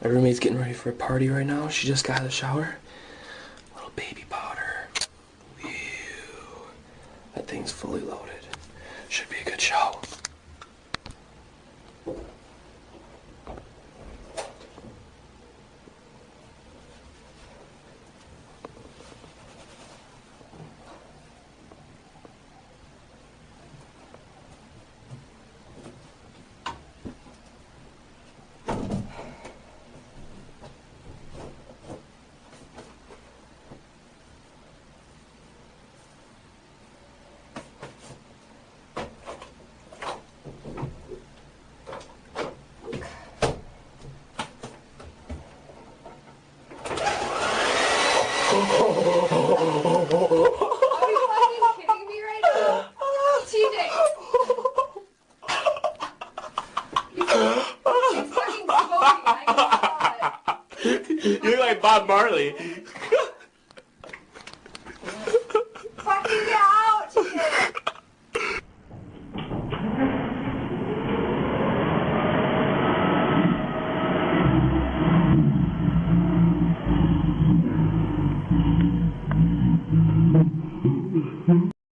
My roommate's getting ready for a party right now. She just got out of the shower. Little baby powder. Whew. That thing's fully loaded. Should be a good show. Are you fucking kidding me right now? TJ! He's fucking smoking, I can smell it. You look like Bob Marley.